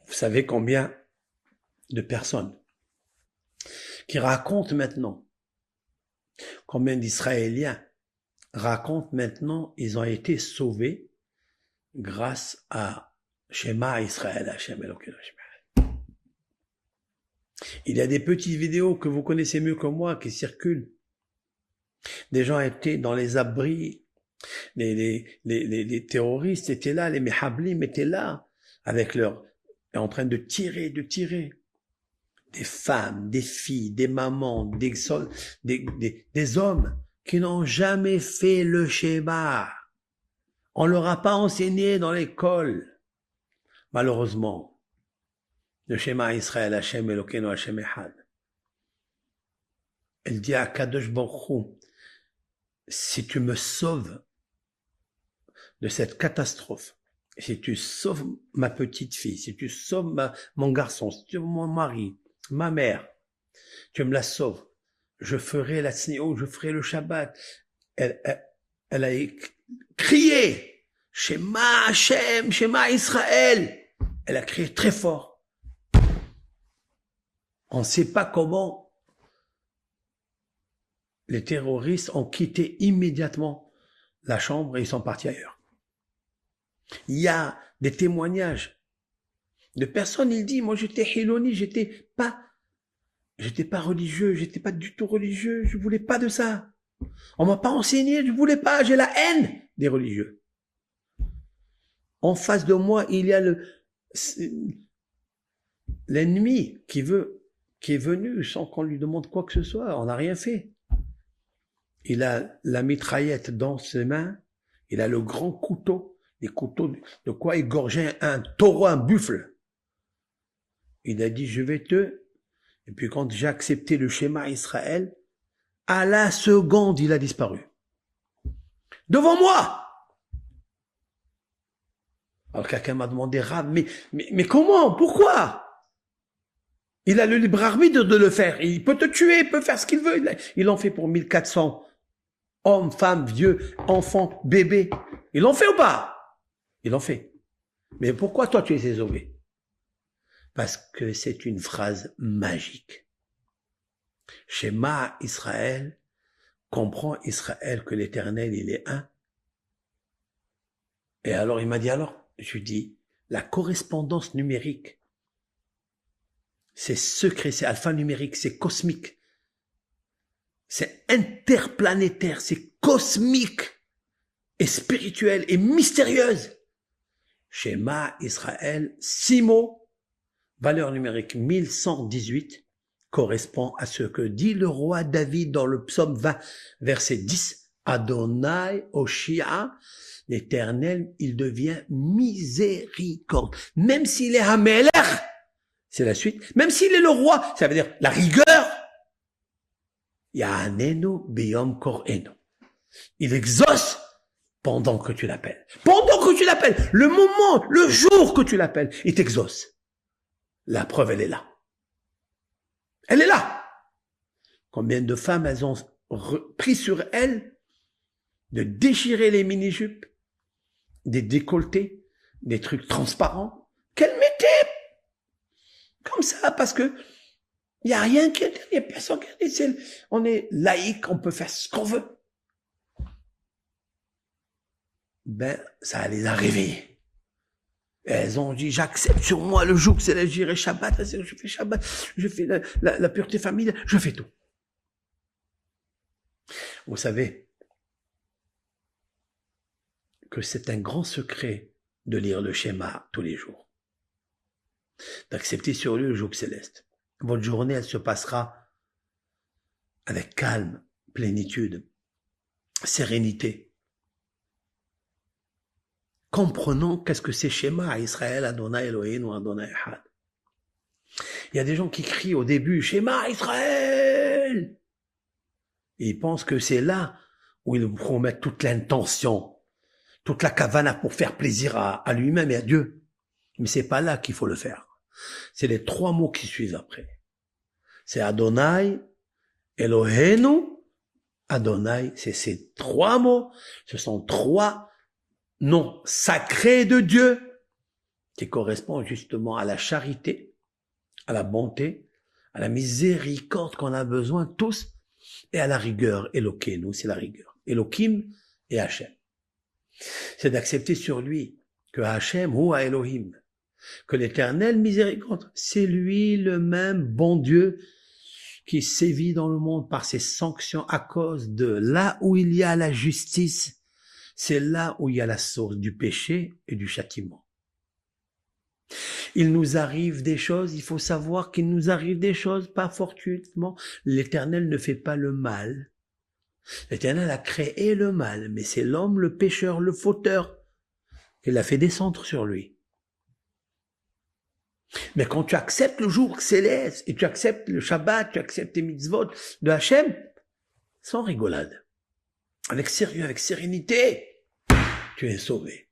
Vous savez combien de personnes qui racontent maintenant, combien d'Israéliens racontent maintenant, ils ont été sauvés grâce à Shema Israël, Hashem Elokeinu Hashem. Il y a des petites vidéos que vous connaissez mieux que moi qui circulent. Des gens étaient dans les abris, les terroristes étaient là, les mehablim étaient là, avec en train de tirer. Des femmes, des filles, des mamans, des hommes qui n'ont jamais fait le schéma. On leur a pas enseigné dans l'école. Malheureusement, le schéma Israël, Hashem Elokeinu Hashem Echad. Elle dit à Kadosh Baruch Hu, si tu me sauves de cette catastrophe, si tu sauves ma petite fille, si tu sauves mon garçon, si tu sauves mon mari, ma mère, tu me la sauves, je ferai la tsniout, je ferai le Shabbat. Elle a crié, Shema Hashem, Shema Israël. Elle a crié très fort. On ne sait pas comment les terroristes ont quitté immédiatement la chambre et ils sont partis ailleurs. Il y a des témoignages de personnes, il dit, moi j'étais hiloni, j'étais pas religieux, j'étais pas du tout religieux, je voulais pas de ça. On m'a pas enseigné, je voulais pas, j'ai la haine des religieux. En face de moi, il y a l'ennemi qui est venu sans qu'on lui demande quoi que ce soit, on n'a rien fait. Il a la mitraillette dans ses mains, il a le grand couteau, les couteaux de quoi égorger un taureau, un buffle. Il a dit, je vais et puis quand j'ai accepté le schéma Israël, à la seconde, il a disparu. Devant moi! Alors quelqu'un m'a demandé, Rab, mais comment? Pourquoi? Il a le libre arbitre de le faire. Il peut te tuer, il peut faire ce qu'il veut. Il en fait pour 1400 hommes, femmes, vieux, enfants, bébés. Il en fait ou pas? Il en fait. Mais pourquoi toi tu es sauvé? Parce que c'est une phrase magique. Shema Israël, comprend Israël que l'Éternel, il est un. Et alors il m'a dit, je lui dis, la correspondance numérique, c'est secret, c'est alphanumérique, c'est cosmique, c'est interplanétaire, c'est cosmique et spirituel et mystérieuse. Shema Israël, 6 mots, valeur numérique 1118, correspond à ce que dit le roi David dans le psaume 20, verset 10. Adonai Oshia, l'Éternel, il devient miséricorde. Même s'il est Hamelech, c'est la suite, même s'il est le roi, ça veut dire la rigueur. Ya'anenu biyom kor'enu. Il exauce pendant que tu l'appelles. Pendant que tu l'appelles, le moment, le jour que tu l'appelles, il t'exauce. La preuve, elle est là. Elle est là. Combien de femmes, elles ont pris sur elles de déchirer les mini-jupes, des décolletés, des trucs transparents, qu'elles mettaient comme ça, parce que il n'y a rien qui est, il n'y a personne qui est, on est laïque, on peut faire ce qu'on veut. Ben, ça les a réveillées. Elles ont dit, j'accepte sur moi le jour que c'est j'irai Shabbat, je fais Shabbat, je fais la pureté familiale, je fais tout. Vous savez que c'est un grand secret de lire le schéma tous les jours. D'accepter sur lui le joug céleste. Votre journée, elle se passera avec calme, plénitude, sérénité. Comprenons qu'est-ce que c'est schéma à Israël, Adonai Eloheinu, Adonai Echad. Il y a des gens qui crient au début, schéma Israël! Et ils pensent que c'est là où ils vont mettre toute l'intention, toute la kavana pour faire plaisir à lui-même et à Dieu. Mais c'est pas là qu'il faut le faire. C'est les 3 mots qui suivent après. C'est Adonai, Eloheinu, Adonai. C'est ces 3 mots. Ce sont 3 noms sacrés de Dieu qui correspond justement à la charité, à la bonté, à la miséricorde qu'on a besoin tous, et à la rigueur. Eloqué, nous, c'est la rigueur. Elohim et Hachem. C'est d'accepter sur lui que Hachem ou Elohim, que l'éternel miséricorde, c'est lui le même bon Dieu qui sévit dans le monde par ses sanctions à cause de là où il y a la justice, c'est là où il y a la source du péché et du châtiment. Il nous arrive des choses, il faut savoir qu'il nous arrive des choses, pas fortuitement. L'Éternel ne fait pas le mal. L'Éternel a créé le mal, mais c'est l'homme, le pécheur, le fauteur, qui l'a fait descendre sur lui. Mais quand tu acceptes le jour céleste, et tu acceptes le Shabbat, tu acceptes les mitzvot de Hachem, sans rigolade, avec sérieux, avec sérénité, tu es sauvé.